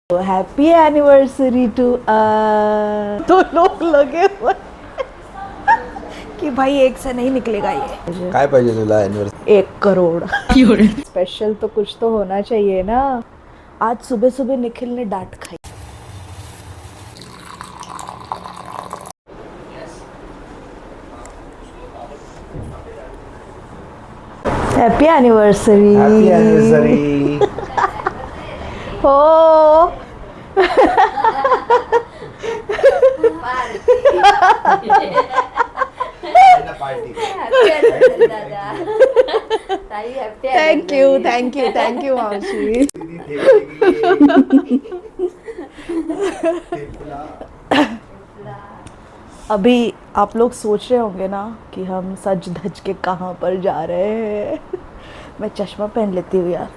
Happy anniversary to तो लोग लगे हुए कि भाई एक से नहीं निकलेगा ये। काय पाहिजे तुला एनिवर्सरी? 1 करोड़ स्पेशल तो कुछ तो होना चाहिए ना। आज सुबह सुबह निखिल ने डांट खाई। Happy anniversary. Happy anniversary. हो थँक यू मावशी। अभी आप लोग सोच रहे होंगे ना कि हम सज धज के कहाँ पर जा रहे हैं। मैं चश्मा पहन लेती हूँ यार,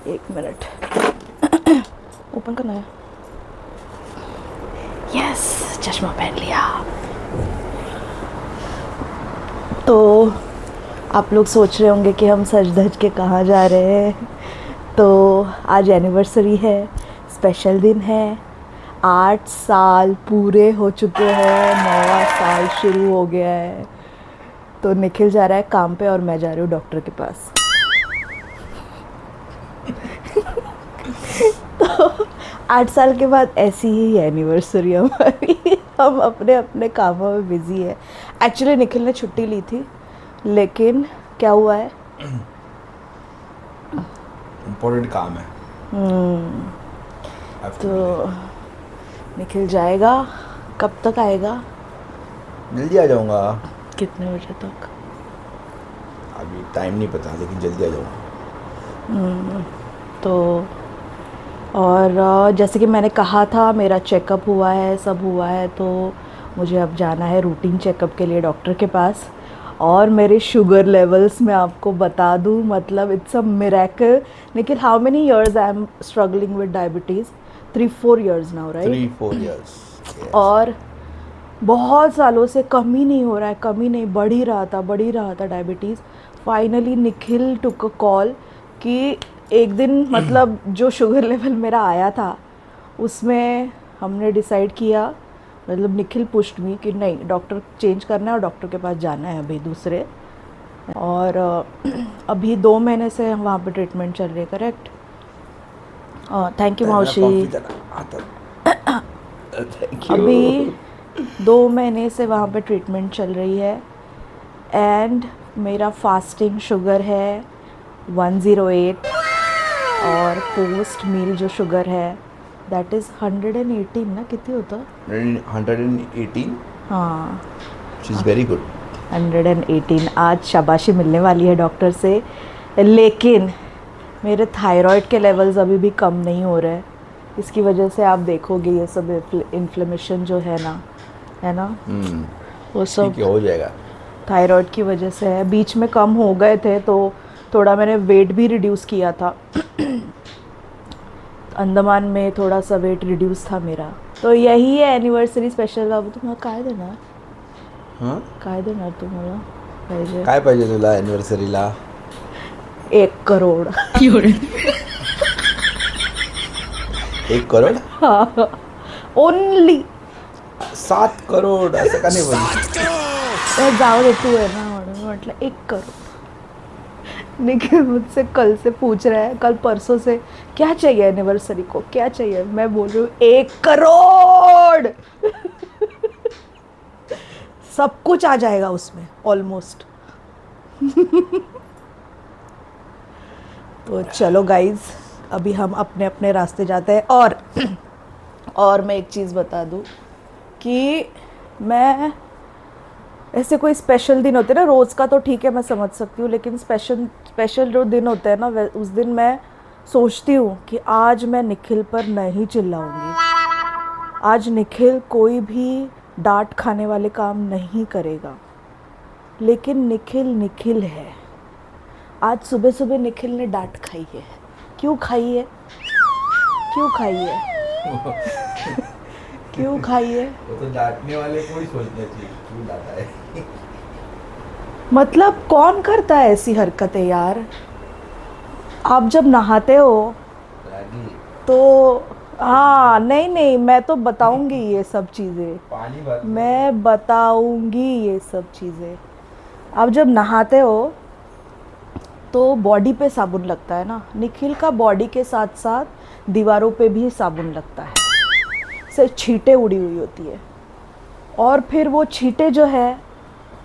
1 मिनट। ओपन करना है। यस, चश्मा पहन लिया। तो आप लोग सोच रहे होंगे कि हम सज धज के कहाँ जा रहे हैं। तो आज एनिवर्सरी है, स्पेशल दिन है। 8 साल पूरे हो चुके हैं, 9वां साल शुरू हो गया है। तो निखिल जा रहा है काम पे और मैं जा रही हूँ डॉक्टर के पास। तो 8 साल के बाद ऐसी ही एनिवर्सरी हमारी। हम अपने अपने कामों में बिजी है। एक्चुअली निखिल ने छुट्टी ली थी, लेकिन क्या हुआ है, इम्पोर्टेंट काम है। तो निखिल जाएगा। कब तक आएगा? जल्दी आ जाऊंगा। कितने बजे तक? अभी टाइम नहीं पता, लेकिन जल्दी आ जाऊंगा। तो और जैसे कि मैंने कहा था, मेरा चेकअप हुआ है, सब हुआ है। तो मुझे अब जाना है रूटीन चेकअप के लिए डॉक्टर के पास। और मेरे शुगर लेवल्स मैं आपको बता दूं, मतलब it's a miracle. Nikhil, how many years I am struggling with diabetes? 3-4 years now, right? 3-4 years। और बहुत सालों से कम ही नहीं हो रहा है, कम ही नहीं, बढ़ ही रहा था diabetes. Finally Nikhil took a call कि एक दिन, मतलब जो शुगर लेवल मेरा आया था उसमें हमने डिसाइड किया, मतलब निखिल पुश्ड मी कि नहीं, डॉक्टर चेंज करना है और डॉक्टर के पास जाना है अभी दूसरे। और अभी 2 महीने से वहाँ पे ट्रीटमेंट चल रही है, करेक्ट? थैंक यू मावशी। Thank you. अभी 2 महीने से वहाँ पे ट्रीटमेंट चल रही है। एंड मेरा फास्टिंग शुगर है 108, और पोस्ट मील जो शुगर है दैट इज़ 118 ना, कितनी होता? 118। हाँ, शी इज़ वेरी गुड। 118। आज शाबाशी मिलने वाली है डॉक्टर से। लेकिन मेरे थायराइड के लेवल्स अभी भी कम नहीं हो रहे। इसकी वजह से आप देखोगे ये सब इन्फ्लेमेशन जो है ना, वो सब ठीक है, हो जाएगा। थायराइड की वजह से है। बीच में कम हो गए थे तो थोड़ा मैंने वेट भी रिड्यूस किया था। अंडमान में थोड़ा सा वेट रिड्यूस था मेरा। तो यही है एनिवर्सरी स्पेशल। बाबू तुम्हाला काय देणार? हां, काय देणार तुम्हाला पाहिजे? काय पाहिजे तुला एनिवर्सरीला? 1 करोड़। 1 करोड? हाँ, ओनली। 7 करोड असं का नाही बोलली? जाओ दे, तू है ना, म्हणून म्हटलं 1 करोड़। निखिल मुझसे कल से पूछ रहा है, कल परसों से, क्या चाहिए एनिवर्सरी को, क्या चाहिए? मैं बोल रही हूँ 1 करोड़। सब कुछ आ जाएगा उसमें ऑलमोस्ट। तो चलो गाइज, अभी हम अपने अपने रास्ते जाते हैं। और मैं एक चीज़ बता दूँ कि मैं, ऐसे कोई स्पेशल दिन होते हैं ना, रोज़ का तो ठीक है मैं समझ सकती हूँ, लेकिन स्पेशल जो दिन होते हैं ना, उस दिन मैं सोचती हूँ कि आज मैं निखिल पर नहीं चिल्लाऊंगी। आज निखिल कोई भी डांट खाने वाले काम नहीं करेगा। लेकिन निखिल है। आज सुबह सुबह निखिल ने डांट खाई है। क्यों खाई है? क्यों खाई है? क्यों खाई है? वो तो डांटने वाले को ही सोचना चाहिए क्यों डांटा है। मतलब कौन करता है ऐसी हरकतें यार? आप जब नहाते हो तो हाँ नहीं नहीं, मैं तो बताऊंगी ये सब चीज़ें, पानी भर मैं बताऊंगी ये सब चीज़ें। आप जब नहाते हो तो बॉडी पे साबुन लगता है ना, निखिल का बॉडी के साथ साथ दीवारों पे भी साबुन लगता है, से छींटे उड़ी हुई होती है। और फिर वो छींटे जो है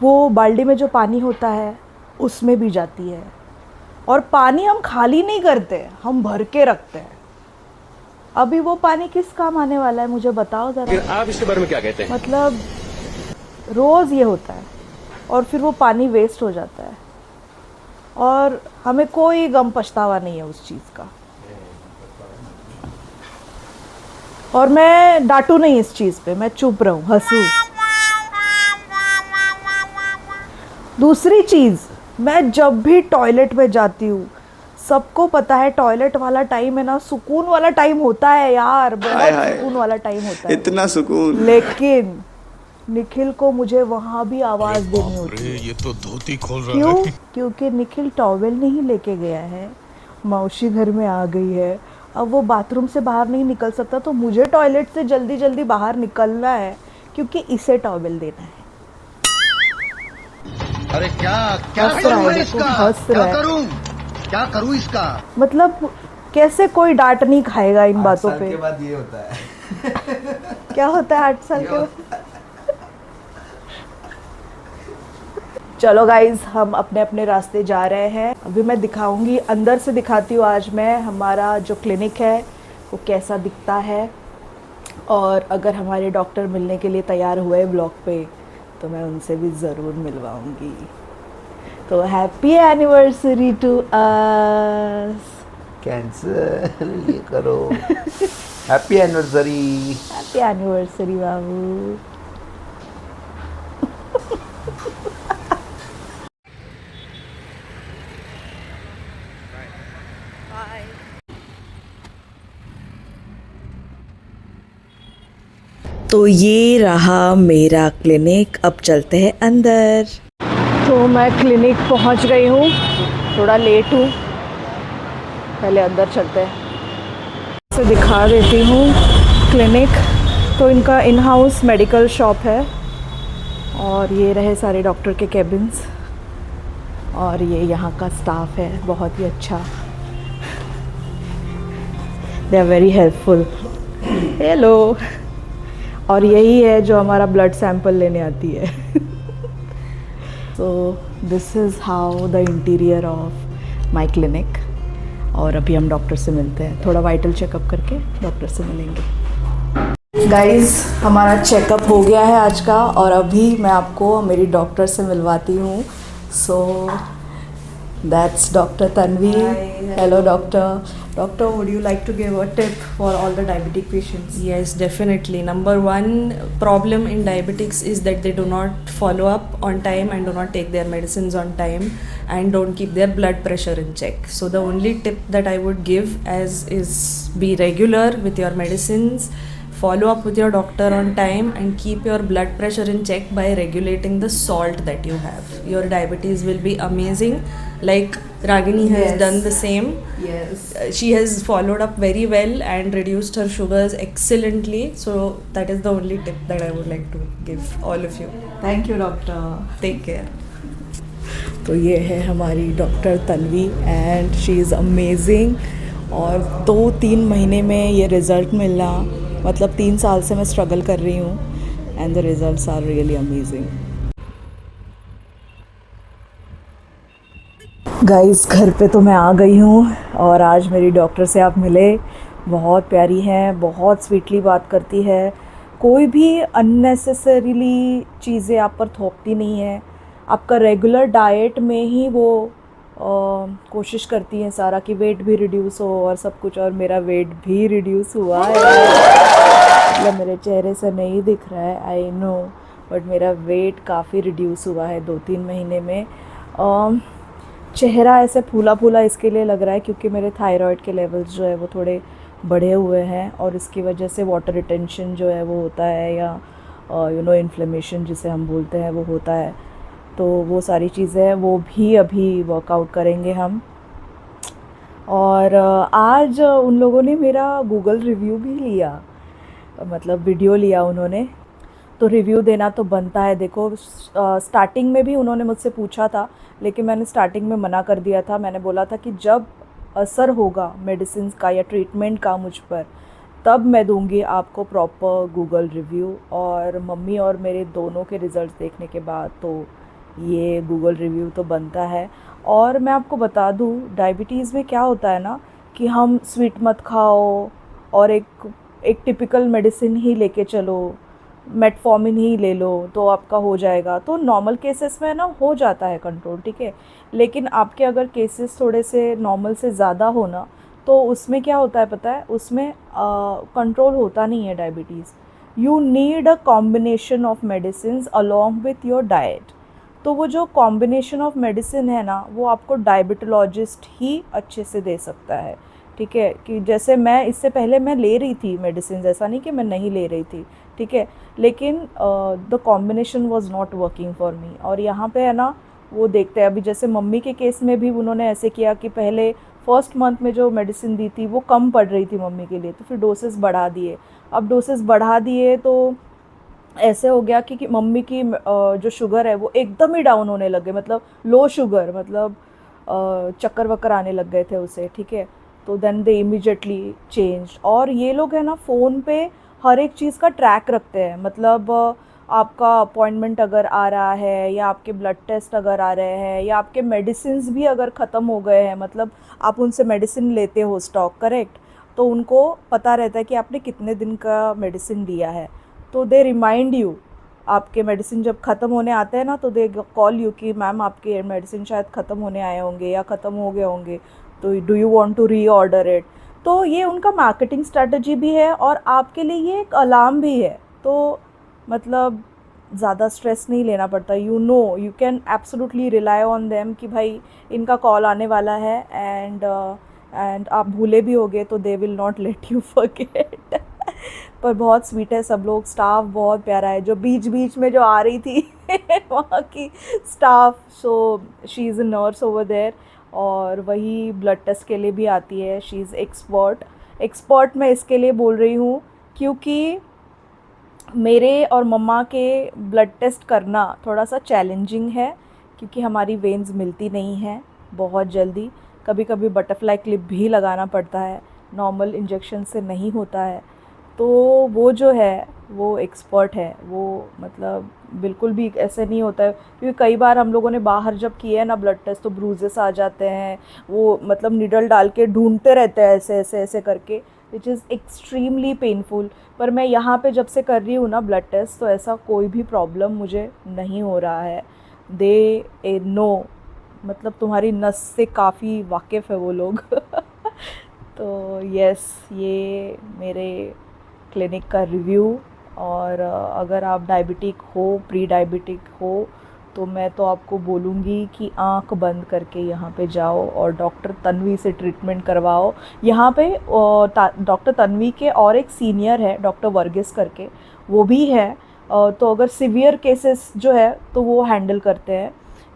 वो बाल्टी में जो पानी होता है उसमें भी जाती है। और पानी हम खाली नहीं करते, हम भर के रखते हैं। अभी वो पानी किस काम आने वाला है मुझे बताओ ज़रा। फिर आप इसके बारे में क्या कहते हैं? मतलब रोज़ ये होता है और फिर वो पानी वेस्ट हो जाता है और हमें कोई गम पछतावा नहीं है उस चीज़ का। और मैं डांटू नहीं इस चीज़ पे, मैं चुप रहूं, हंसूं। दूसरी चीज़, मैं जब भी टॉयलेट में जाती हूँ, सबको पता है टॉयलेट वाला टाइम है ना, सुकून वाला टाइम होता है यार, हाय बहुत हाय, सुकून वाला टाइम होता है। इतना सुकून। लेकिन निखिल को मुझे वहाँ भी आवाज़ देनी होती है। ये तो धोती खोल रहा क्यों? क्योंकि निखिल टॉवेल नहीं लेके गया है, मौसी घर में आ गई है, अब वो बाथरूम से बाहर नहीं निकल सकता, तो मुझे टॉयलेट से जल्दी जल्दी बाहर निकलना है क्योंकि इसे टॉवेल देना है। अरे क्या क्या हंस रहा करूं है, मैं देखो, इसका? हंस क्या रहा है। करूं? क्या करूं इसका? मतलब कैसे कोई डांट नहीं खाएगा इन 8 बातों साल पे। के बाद ये होता है। क्या होता है 8 साल के बाद? चलो गाइज, हम अपने अपने रास्ते जा रहे हैं। अभी मैं दिखाऊंगी, अंदर से दिखाती हूँ आज मैं हमारा जो क्लिनिक है वो कैसा दिखता है। और अगर हमारे डॉक्टर मिलने के लिए तैयार हुए ब्लॉग पे तो मैं उनसे भी ज़रूर मिलवाऊंगी। तो हैप्पी एनिवर्सरी टू अस। कैंसर ये करो। Happy anniversary. हैप्पी एनिवर्सरी बाबू। तो ये रहा मेरा क्लिनिक, अब चलते हैं अंदर। तो मैं क्लिनिक पहुंच गई हूँ, थोड़ा लेट हूँ, पहले अंदर चलते हैं। से दिखा देती हूँ क्लिनिक। तो इनका इन हाउस मेडिकल शॉप है और ये रहे सारे डॉक्टर के केबिन्स और ये यहाँ का स्टाफ है बहुत ही अच्छा, they are very helpful. Hello. और यही है जो हमारा ब्लड सैंपल लेने आती है। So this is how the interior of my clinic. और अभी हम डॉक्टर से मिलते हैं, थोड़ा वाइटल चेकअप करके डॉक्टर से मिलेंगे। गाइस, हमारा चेकअप हो गया है आज का और अभी मैं आपको मेरी डॉक्टर से मिलवाती हूँ। सो that's Dr. Tanvi. Hello doctor. Doctor, would you like to give a tip for all the diabetic patients? Yes, definitely. Number one problem in diabetics is that they do not follow up on time and do not take their medicines on time and don't keep their blood pressure in check. So the only tip that I would give is be regular with your medicines, follow up with your doctor on time and keep your blood pressure in check by regulating the salt that you have. Your diabetes will be amazing. Like Ragini has Yes. done the same. Yes. She has followed up very well and reduced her sugars excellently. So that is the only tip that I would like to give all of you. Thank you doctor. Take care. तो ये है हमारी doctor Tanvi and she is amazing. और 2-3 महीने में ये result मिलना, मतलब 3 साल से मैं स्ट्रगल कर रही हूँ and the results are really amazing. Guys, घर पे तो मैं आ गई हूँ और आज मेरी डॉक्टर से आप मिले। बहुत प्यारी हैं, बहुत स्वीटली बात करती है, कोई भी अननेसेसरीली चीज़ें आप पर थोपती नहीं है। आपका रेगुलर डाइट में ही वो कोशिश करती हैं सारा कि वेट भी रिड्यूस हो और सब कुछ। और मेरा वेट भी रिड्यूस हुआ है, मतलब मेरे चेहरे से नहीं दिख रहा है, आई नो, बट मेरा वेट काफ़ी रिड्यूस हुआ है 2-3 महीने में। चेहरा ऐसे फूला फूला इसके लिए लग रहा है क्योंकि मेरे थायराइड के लेवल्स जो है वो थोड़े बढ़े हुए हैं और इसकी वजह से वाटर रिटेंशन जो है वो होता है, या इन्फ्लेमेशन जिसे हम बोलते हैं वो होता है। तो वो सारी चीज़ें वो भी अभी वर्कआउट करेंगे हम। और आज उन लोगों ने मेरा गूगल रिव्यू भी लिया, मतलब वीडियो लिया उन्होंने। तो रिव्यू देना तो बनता है। देखो स्टार्टिंग में भी उन्होंने मुझसे पूछा था, लेकिन मैंने स्टार्टिंग में मना कर दिया था। मैंने बोला था कि जब असर होगा मेडिसिन का या ट्रीटमेंट का मुझ पर, तब मैं दूंगी आपको प्रॉपर गूगल रिव्यू। और मम्मी और मेरे दोनों के रिज़ल्ट्स देखने के बाद तो ये गूगल रिव्यू तो बनता है। और मैं आपको बता दूं, डायबिटीज़ में क्या होता है ना कि हम स्वीट मत खाओ और एक टिपिकल मेडिसिन ही लेके चलो, मेटफॉर्मिन ही ले लो तो आपका हो जाएगा। तो नॉर्मल केसेस में ना हो जाता है कंट्रोल, ठीक है। लेकिन आपके अगर केसेस थोड़े से नॉर्मल से ज़्यादा हो ना, तो उसमें क्या होता है पता है, उसमें कंट्रोल होता नहीं है diabetes. You need a combination of medicine along with your diet. तो वो जो कॉम्बिनेशन ऑफ मेडिसिन है ना, वो आपको डायबिटोलॉजिस्ट ही अच्छे से दे सकता है, ठीक है। कि जैसे मैं इससे पहले मैं ले रही थी मेडिसिन, ऐसा नहीं कि मैं नहीं ले रही थी, ठीक है, लेकिन the combination was not working for me. और यहाँ पे है ना, वो देखते हैं अभी जैसे मम्मी के केस में भी उन्होंने ऐसे किया कि पहले फर्स्ट मंथ में जो मेडिसिन दी थी वो कम पड़ रही थी मम्मी के लिए, तो फिर डोसेस बढ़ा दिए। अब डोसेस बढ़ा दिए तो ऐसे हो गया कि मम्मी की जो शुगर है वो एकदम ही डाउन होने लग गए, मतलब लो शुगर, मतलब चक्कर वक्कर आने लग गए थे उसे, ठीक है। तो देन दे इमीडिएटली चेंज। और ये लोग है ना फ़ोन पे हर एक चीज़ का ट्रैक रखते हैं, मतलब आपका अपॉइंटमेंट अगर आ रहा है या आपके ब्लड टेस्ट अगर आ रहे हैं या आपके मेडिसिन्स भी अगर ख़त्म हो गए हैं, मतलब आप उनसे मेडिसिन लेते हो स्टॉक, करेक्ट, तो उनको पता रहता है कि आपने कितने दिन का मेडिसिन लिया है। तो दे रिमाइंड यू, आपके मेडिसिन जब ख़त्म होने आते हैं ना, तो दे कॉल यू कि मैम आपके मेडिसिन शायद ख़त्म होने आए होंगे या ख़त्म हो गए होंगे, तो do you want to reorder it. तो ये उनका मार्केटिंग स्ट्रैटेजी भी है और आपके लिए ये एक अलार्म भी है। तो मतलब ज़्यादा स्ट्रेस नहीं लेना पड़ता। You can absolutely rely on them कि भाई इनका कॉल आने वाला है, एंड आप भूले भी होगे तो they will not let you forget. पर बहुत स्वीट है सब लोग, स्टाफ बहुत प्यारा है। जो बीच बीच में जो आ रही थी वहाँ की staff, so she is a nurse over there, और वही ब्लड टेस्ट के लिए भी आती है। शी इज़ एक्सपर्ट मैं इसके लिए बोल रही हूँ क्योंकि मेरे और मम्मा के ब्लड टेस्ट करना थोड़ा सा चैलेंजिंग है, क्योंकि हमारी वेन्स मिलती नहीं हैं बहुत जल्दी। कभी कभी बटरफ्लाई क्लिप भी लगाना पड़ता है, नॉर्मल इंजेक्शन से नहीं होता है। तो वो जो है वो एक्सपर्ट है, वो मतलब बिल्कुल भी ऐसे नहीं होता है। क्योंकि कई बार हम लोगों ने बाहर जब किए हैं ना ब्लड टेस्ट, तो ब्रूजेस आ जाते हैं, वो मतलब निडल डाल के ढूंढते रहते हैं ऐसे ऐसे ऐसे करके, विच इज़ एक्सट्रीमली पेनफुल। पर मैं यहाँ पे जब से कर रही हूँ ना ब्लड टेस्ट, तो ऐसा कोई भी प्रॉब्लम मुझे नहीं हो रहा है। दे नो, मतलब तुम्हारी नस से काफ़ी वाकिफ़ है वो लोग। तो यस, ये मेरे क्लिनिक का रिव्यू। और अगर आप डायबिटिक हो, प्री डायबिटिक हो, तो मैं तो आपको बोलूँगी कि आंख बंद करके यहाँ पे जाओ और डॉक्टर तन्वी से ट्रीटमेंट करवाओ। यहाँ पे डॉक्टर तन्वी के और एक सीनियर है डॉक्टर वर्गीस करके, वो भी है। तो अगर सिवियर केसेस जो है तो वो हैंडल करते हैं।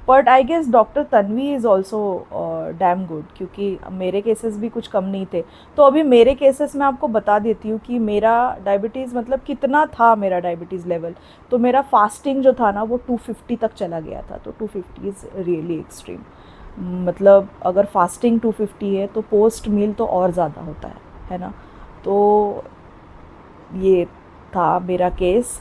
But I guess doctor Tanvi is also damn good, क्योंकि मेरे केसेस भी कुछ कम नहीं थे। तो अभी मेरे केसेस में आपको बता देती हूँ कि मेरा डायबिटीज़ मतलब कितना था, मेरा डायबिटीज़ लेवल। तो मेरा फास्टिंग जो था ना वो 250 तक चला गया था। तो 250 इज़ रियली एक्सट्रीम, मतलब अगर फास्टिंग 250 है तो पोस्ट मील तो और ज़्यादा होता है ना। तो ये था मेरा केस,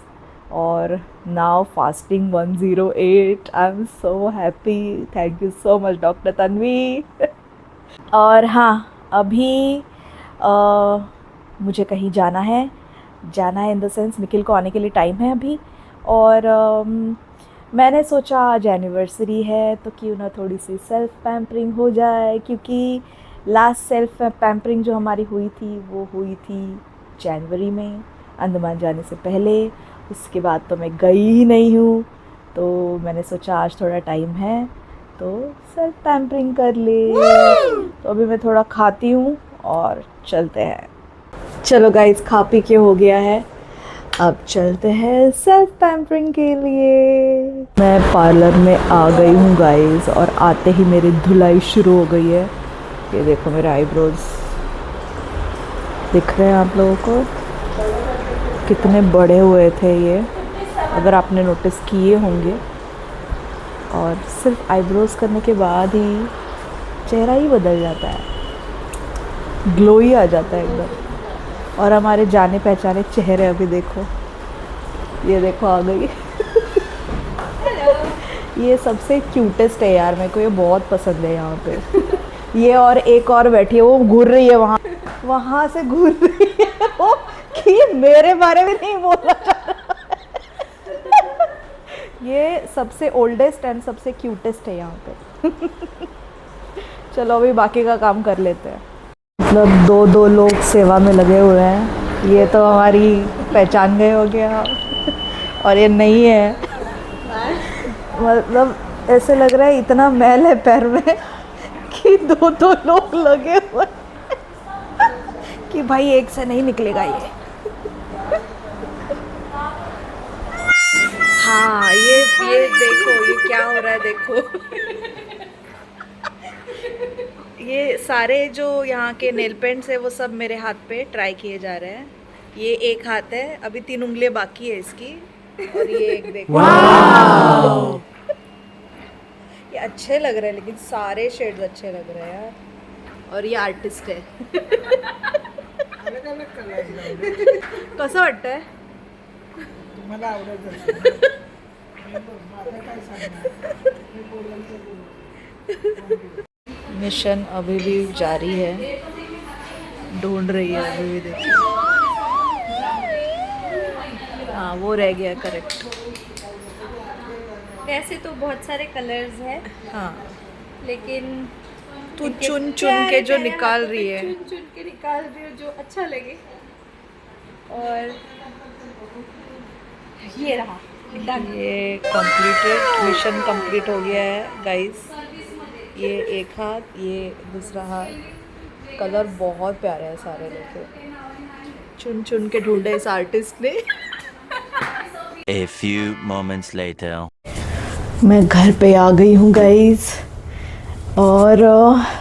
और now fasting 108। I am so happy, thank you so much doctor Tanvi. और हाँ, अभी मुझे कहीं जाना है इन द सेंस निखिल को आने के लिए टाइम है अभी। और मैंने सोचा आज एनिवर्सरी है तो क्यों ना थोड़ी सी सेल्फ़ पैम्परिंग हो जाए, क्योंकि लास्ट सेल्फ़ पैम्परिंग जो हमारी हुई थी वो हुई थी जनवरी में, अंडमान जाने से पहले। उसके बाद तो मैं गई ही नहीं हूँ, तो मैंने सोचा आज थोड़ा टाइम है तो सेल्फ पैम्परिंग कर ले। तो अभी मैं थोड़ा खाती हूँ और चलते हैं। चलो गाइस, खा पी के हो गया है, अब चलते हैं सेल्फ पैम्परिंग के लिए। मैं पार्लर में आ गई हूँ गाइस, और आते ही मेरी धुलाई शुरू हो गई है। ये देखो मेरे आईब्रोज दिख रहे हैं आप लोगों को, कितने बड़े हुए थे ये, अगर आपने नोटिस किए होंगे। और सिर्फ आईब्रोज करने के बाद ही चेहरा ही बदल जाता है, ग्लो ही आ जाता है एकदम। और हमारे जाने पहचाने चेहरे अभी देखो, ये देखो आ गई। ये सबसे क्यूटेस्ट है यार, मेरे को ये बहुत पसंद है यहाँ पे। ये और एक और बैठी है, वो घूर रही है वहाँ से घूर रही है वो, कि मेरे बारे में नहीं बोलना चाह रहा। ये सबसे ओल्डेस्ट एंड सबसे क्यूटेस्ट है यहाँ पे। चलो अभी बाकी का काम कर लेते हैं। मतलब दो लोग सेवा में लगे हुए हैं, ये तो हमारी पहचान गए हो गया और ये नहीं है। मतलब ऐसे लग रहा है इतना मैल है पैर में कि दो लोग लगे हुए कि भाई एक से नहीं निकलेगा ये। हाँ ये देखो ये क्या हो रहा है, देखो ये सारे जो यहाँ के नेल पेंट्स है वो सब मेरे हाथ पे ट्राई किए जा रहे हैं। ये एक हाथ है, अभी 3 उंगलियां बाकी है इसकी, और ये एक देखो। ये अच्छे लग रहे हैं, लेकिन सारे शेड्स अच्छे लग रहे हैं यार। और ये आर्टिस्ट है। कसं वाटतंय? मिशन अभी भी जारी है, ढूंढ रही है अभी भी, देखो। हाँ वो रह गया, करेक्ट। वैसे तो बहुत सारे कलर्स हैं, हाँ लेकिन तू इनके चुन प्यारे के जो प्यारे निकाल हाथों रही पे है। चुन चुन के निकाल रही हूँ जो अच्छा लगे। और ये रहा, डन। ये कंप्लीटेड, मिशन कंप्लीट हो गया है गाइस। ये एक हाथ, ये दूसरा हाथ। कलर बहुत प्यारे हैं सारे, लेके चुन के ढूंढे इस आर्टिस्ट ने। A few moments later. मैं घर पे आ गई हूँ गाइस, और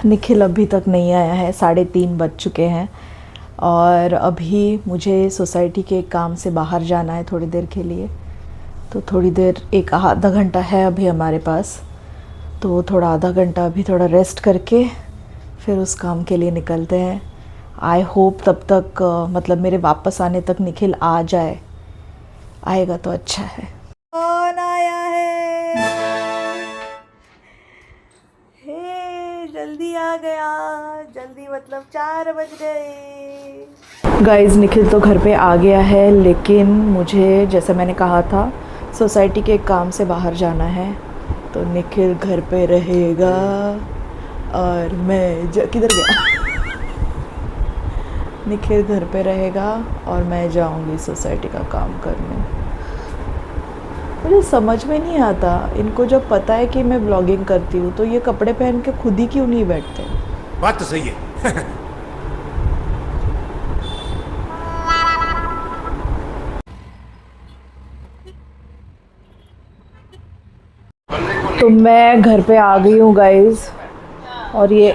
निखिल अभी तक नहीं आया है, 3:30 बज चुके हैं। और अभी मुझे सोसाइटी के काम से बाहर जाना है थोड़ी देर के लिए, तो थोड़ी देर, एक आधा घंटा है अभी हमारे पास, तो थोड़ा आधा घंटा अभी थोड़ा रेस्ट करके फिर उस काम के लिए निकलते हैं। आई होप तब तक मतलब मेरे वापस आने तक निखिल आ जाए, आएगा तो अच्छा है। कौन आया है? हे जल्दी आ गया, जल्दी मतलब 4 बज गए। गाइस निखिल तो घर पे आ गया है, लेकिन मुझे जैसे मैंने कहा था सोसाइटी के काम से बाहर जाना है, तो निखिल घर पे रहेगा और मैं किधर गया? निखिल घर पे रहेगा और मैं जाऊंगी सोसाइटी का काम करने। मुझे समझ में नहीं आता, इनको जब पता है कि मैं ब्लॉगिंग करती हूँ तो ये कपड़े पहन के खुद ही क्यों नहीं बैठते? बात तो सही है। तो मैं घर पे आ गई हूँ गाइस, और ये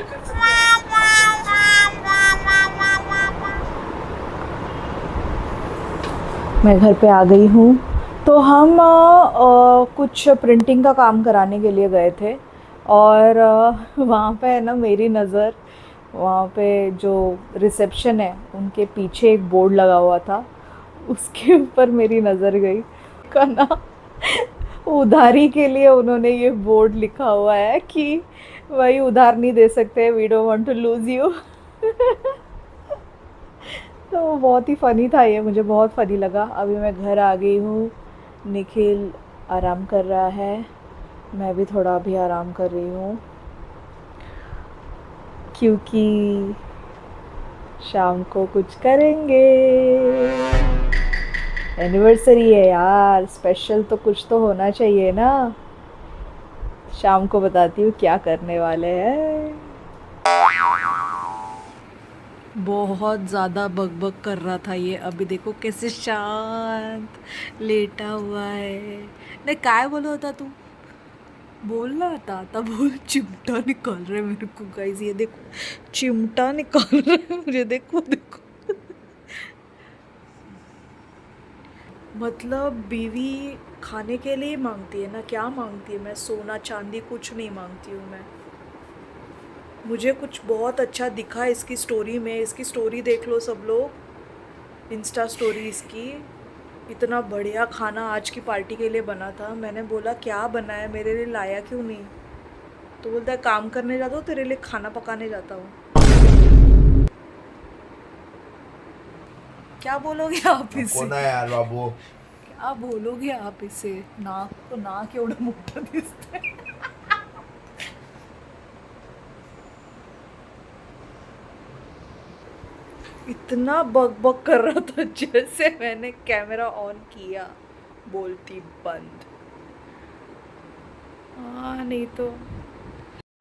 मैं घर पे आ गई हूँ। तो हम कुछ प्रिंटिंग का काम कराने के लिए गए थे, और वहाँ पे है ना मेरी नज़र, वहाँ पे जो रिसेप्शन है उनके पीछे एक बोर्ड लगा हुआ था, उसके ऊपर मेरी नज़र गई का ना उधारी के लिए उन्होंने ये बोर्ड लिखा हुआ है कि भाई उधार नहीं दे सकते, we don't want to lose you. तो बहुत ही फ़नी था ये, मुझे बहुत फ़नी लगा। अभी मैं घर आ गई हूँ, निखिल आराम कर रहा है, मैं भी थोड़ा अभी आराम कर रही हूँ, क्योंकि शाम को कुछ करेंगे। एनिवर्सरी है यार, स्पेशल तो कुछ तो होना चाहिए ना। शाम को बताती हूँ क्या करने वाले हैं। बहुत ज़्यादा बकबक कर रहा था ये, अभी देखो कैसे शांत लेटा हुआ है। नहीं काय बोला होता तू? बोलना था तब बोल चिमटा निकाल रहे हैं मेरे को गाइस, ये देखो चिमटा निकाल रहे हैं मुझे, देखो देखो। मतलब बीवी खाने के लिए मांगती है ना, क्या मांगती है? मैं सोना चांदी कुछ नहीं मांगती हूँ मैं। मुझे कुछ बहुत अच्छा दिखा इसकी स्टोरी में, इसकी स्टोरी देख लो सब लोग, इंस्टा स्टोरी इसकी। इतना बढ़िया खाना आज की पार्टी के लिए बना था। मैंने बोला क्या बना है, मेरे लिए लाया क्यों नहीं? तो बोलता है काम करने जाता हूँ, तेरे लिए खाना पकाने जाता हूँ। क्या बोलोगे आप इसे? कोण आहे यार बाबू? क्या बोलोगे आप इसे? नाक तो नाक एवढं मोठं दिसतंय। इतना बकबक कर रहा था, जैसे मैंने कैमरा ऑन किया बोलती बंद। हाँ नहीं तो।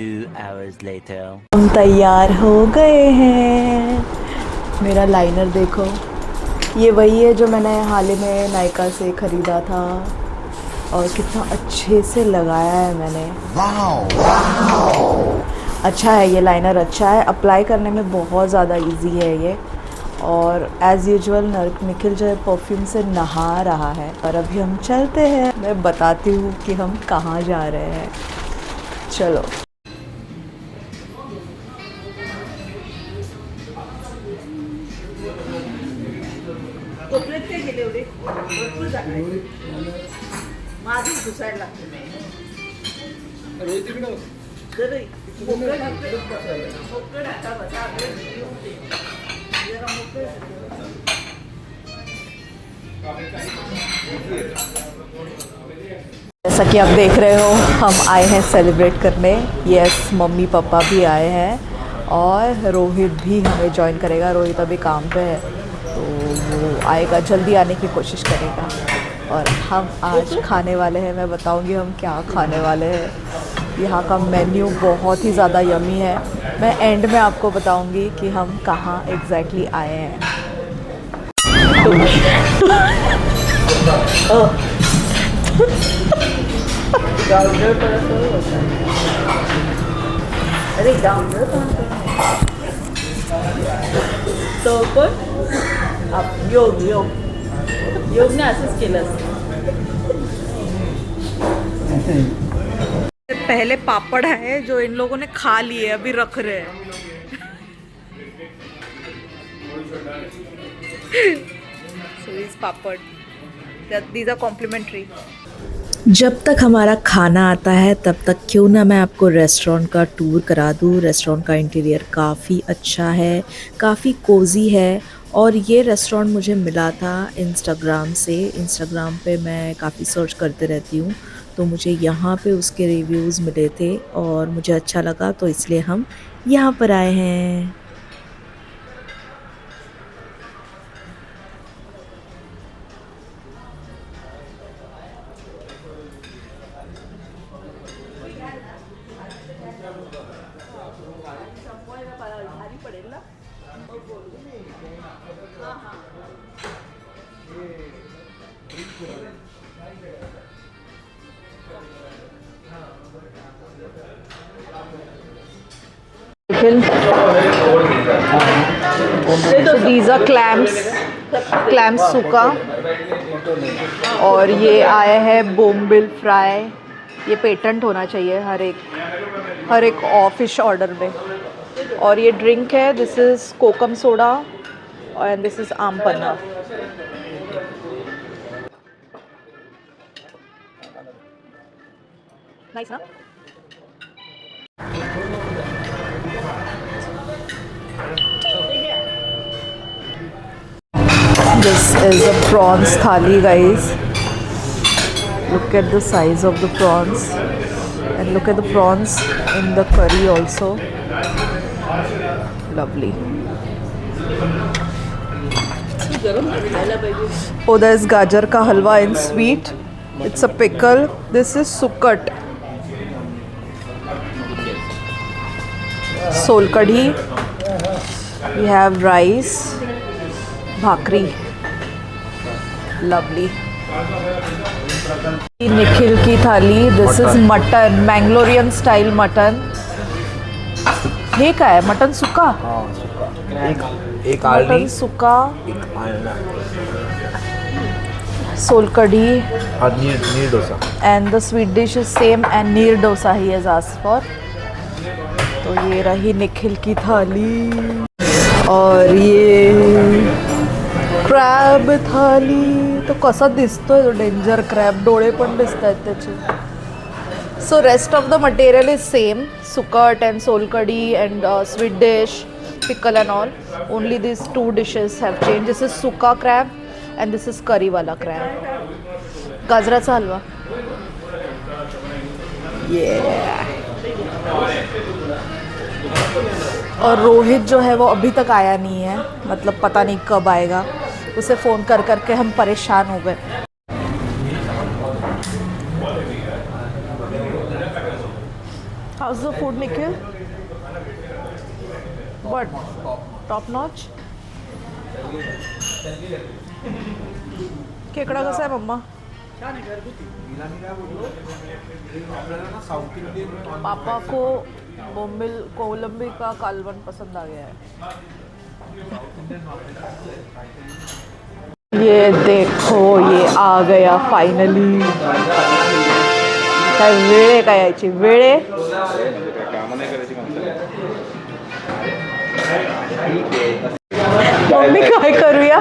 2 hours later. हम तैयार हो गए हैं। मेरा लाइनर देखो, ये वही है जो मैंने हाल ही में नायका से ख़रीदा था और कितना अच्छे से लगाया है मैंने। अच्छा है ये लाइनर, अच्छा है, अप्लाई करने में बहुत ज़्यादा इजी है ये। और एज़ यूजुअल निखिल जो है परफ्यूम से नहा रहा है। और अभी हम चलते हैं, मैं बताती हूँ कि हम कहाँ जा रहे हैं। चलो। जैसा कि आप देख रहे हो हम आए हैं सेलिब्रेट करने। यस, मम्मी पापा भी आए हैं और रोहित भी हमें ज्वाइन करेगा। रोहित अभी काम पे है तो वो आएगा, जल्दी आने की कोशिश करेगा। और हम आज खाने वाले हैं, मैं बताऊंगी हम क्या खाने वाले हैं। यहाँ का मेन्यू बहुत ही ज़्यादा यमी है। मैं एंड में आपको बताऊंगी कि हम कहाँ एग्जैक्टली आए हैं। अरे तो आप योग योगने असंच केलं असतं। पहले पापड़ है जो इन लोगों ने खा लिए, अभी रख रहे हैं। So these papad, these are complimentary. जब तक हमारा खाना आता है तब तक क्यों ना मैं आपको रेस्टोरेंट का टूर करा दूँ। रेस्टोरेंट का इंटीरियर काफ़ी अच्छा है, काफ़ी कोज़ी है। और ये रेस्टोरेंट मुझे मिला था इंस्टाग्राम से। इंस्टाग्राम पे मैं काफ़ी सर्च करते रहती हूँ, तो मुझे यहाँ पे उसके रिव्यूज़ मिले थे और मुझे अच्छा लगा, तो इसलिए हम यहाँ पर आए हैं। So these are clams सूखा, और ये आया है बोम्बिल फ्राई। ये पेटेंट होना चाहिए हर एक फिश ऑर्डर में। और ये ड्रिंक है, this is kokum soda and this is आम पन्ना। नाइस ना? This is a prawns thali, guys. Look at the size of the prawns and look at the prawns in the curry also. Lovely. Oh, there's gajar ka halwa in sweet. It's a pickle. This is sukkat. Sol kadhi. We have rice, bhakri. Lovely. Nikhil की थाली, this is mutton, Mangalorean style mutton. हे काय आहे? Mutton सुका, एक mutton आलनी सुका, एक आलना सोलकढी, और नीर dosa. and the sweet dish is same and neer dosa he has asked for। तो ये रही निखिल की थाली और ये क्रॅब थाली। तो कसा दिसतोय तो डेंजर क्रॅब, डोळे पण दिसत आहेत त्याचे। So rest of the material is same, सुकट and solkadi and sweet dish, pickle and all, only these two dishes have changed। this is suka crab and this is curry वाला crab। गाजराचा हलवा, और रोहित जो है वो अभी तक आया नहीं है, मतलब पता नहीं कब आएगा। उसे फ़ोन कर करके हम परेशान हो गए। House the food Nikhil? What, top notch? खेकडा कसा आहे मम्मा? पापा को बोम्बिल कोलंबी का कालवन पसंद आ गया है। ये देखो, ये आ गया फाइनली। काय वेळ आहे काय यायची? वेळ आहे? मम्मी काय करूया?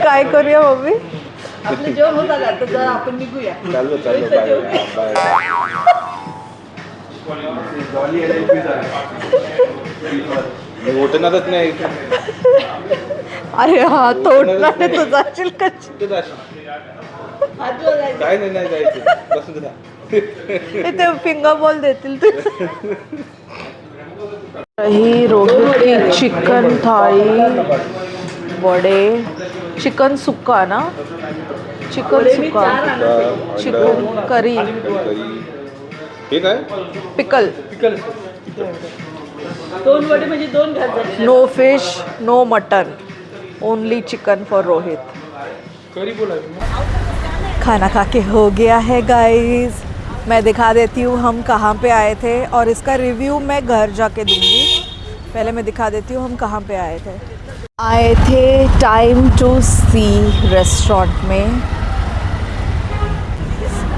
काय करूया मम्मी? आपलं जेवण होत आलं, तर जरा आपण निघूया। उठणारच नाही। अरे हा तो उठणार नाही, तो जाशील कशी? काय नाही जायचं, बसून जा। ते फिंगर बॉल देतील ते। ही रोहित की चिकन थाळी, वडे, चिकन सुक्का ना, चिकन सुक्का, चिकन करी, ठीक आहे, पिकल, दोन वडे म्हणजे दोन घाल। No fish, no mutton, only chicken for Rohit. खाना खा के हो गया है गाइस। मैं दिखा देती हूँ हम कहाँ पे आए थे और इसका रिव्यू मैं घर जाके दूँगी। पहले मैं दिखा देती हूँ हम कहाँ पे आए थे। आए थे टाइम टू सी रेस्टोरेंट में।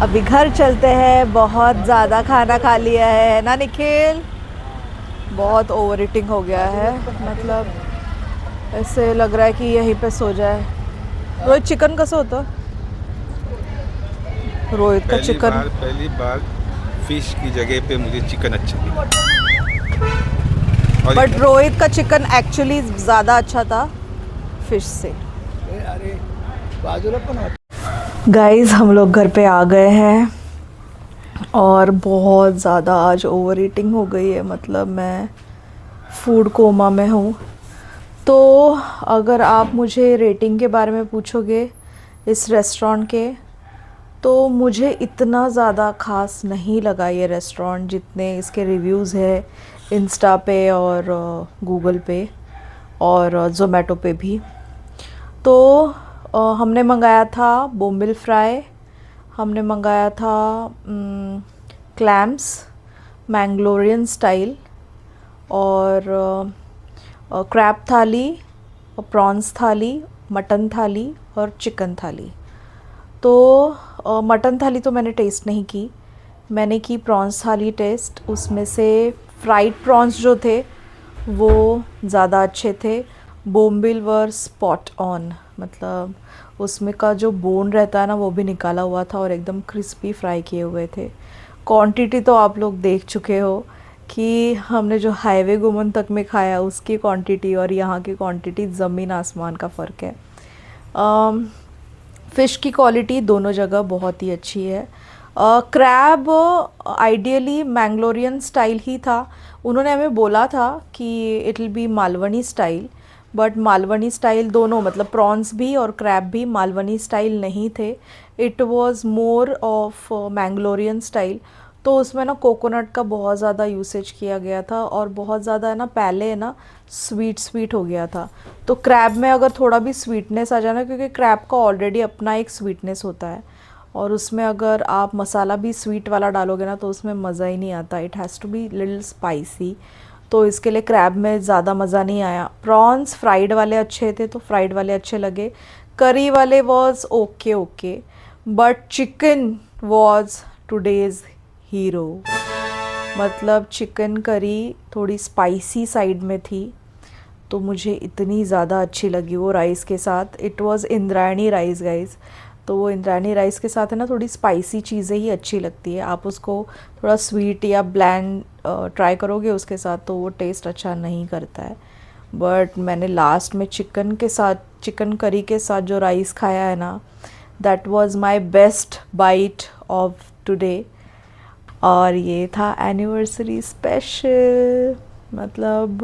अभी घर चलते हैं, बहुत ज़्यादा खाना खा लिया है ना निखिल? बहुत ओवर ईटिंग हो गया है, मतलब ऐसे लग रहा है कि यहीं पे सो जाए। रोहित चिकन कसं होतं? रोहित का चिकन, पहली बार फिश की जगह पे मुझे चिकन अच्छा लगा। बट रोहित का चिकन एक्चुअली ज़्यादा अच्छा था फिश से। गाइस हम लोग घर पे आ गए हैं और बहुत ज़्यादा आज ओवर ईटिंग हो गई है, मतलब मैं फूड कोमा में हूँ। तो अगर आप मुझे रेटिंग के बारे में पूछोगे इस रेस्टोरेंट के, तो मुझे इतना ज़्यादा ख़ास नहीं लगा ये रेस्टोरेंट जितने इसके रिव्यूज़ है इंस्टा पे और गूगल पे और ज़ोमैटो पे भी। तो हमने मंगाया था बोम्बिल फ्राई, हमने मंगाया था क्लैम्स मैंगलोरियन स्टाइल, और क्रैब थाली और प्रॉन्स थाली, मटन थाली और चिकन थाली। तो मटन थाली तो मैंने टेस्ट नहीं की, मैंने की प्रॉन्स थाली टेस्ट। उसमें से फ्राइड प्रॉन्स जो थे वो ज़्यादा अच्छे थे। बोम्बिल वर स्पॉट ऑन, मतलब उसमें का जो बोन रहता है ना वो भी निकाला हुआ था और एकदम क्रिस्पी फ्राई किए हुए थे। क्वांटिटी तो आप लोग देख चुके हो कि हमने जो हाईवे गुमन तक में खाया उसकी क्वांटिटी और यहाँ की क्वांटिटी ज़मीन आसमान का फ़र्क है। फ़िश की क्वालिटी दोनों जगह बहुत ही अच्छी है। क्रैब आइडियली मैंगलोरियन स्टाइल ही था। उन्होंने हमें बोला था कि it will be Malvani style, but Malvani style दोनों, मतलब प्रॉन्स भी और क्रैब भी मालवनी स्टाइल नहीं थे। It was more of Mangalorean style. तो उसमें ना कोकोनट का बहुत ज़्यादा यूसेज किया गया था और बहुत ज़्यादा है ना पहले है ना स्वीट हो गया था। तो क्रैब में अगर थोड़ा भी स्वीटनेस आ जाना, क्योंकि क्रैब का ऑलरेडी अपना एक स्वीटनेस होता है और उसमें अगर आप मसाला भी स्वीट वाला डालोगे ना तो उसमें मज़ा ही नहीं आता। It has to be little spicy. तो इसके लिए क्रैब में ज़्यादा मज़ा नहीं आया। प्रॉन्स फ्राइड वाले अच्छे थे तो फ्राइड वाले अच्छे लगे, करी वाले was okay okay, but chicken was today's hero. मतलब चिकन करी थोड़ी स्पाइसी साइड में थी तो मुझे इतनी ज़्यादा अच्छी लगी वो राइस के साथ। It was Indrayani rice guys. तो वो इंद्रायणी राइस के साथ है ना थोड़ी स्पाइसी चीज़ें ही अच्छी लगती है। आप उसको थोड़ा स्वीट या ब्लैंड ट्राई करोगे उसके साथ तो वो टेस्ट अच्छा नहीं करता है। बट मैंने लास्ट में चिकन के साथ, चिकन करी के साथ जो राइस खाया है ना, that was my best bite of today. और ये था एनिवर्सरी स्पेशल। मतलब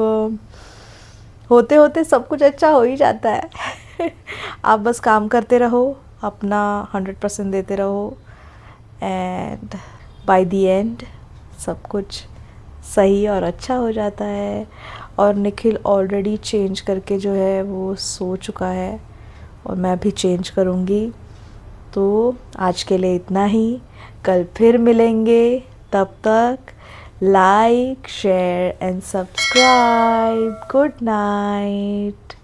होते होते सब कुछ अच्छा हो ही जाता है। आप बस काम करते रहो, अपना 100% देते रहो एंड बाय द एंड सब कुछ सही और अच्छा हो जाता है। और निखिल ऑलरेडी चेंज करके जो है वो सो चुका है और मैं भी चेंज करूँगी। तो आज के लिए इतना ही, कल फिर मिलेंगे। तब तक like, share and subscribe. Good night.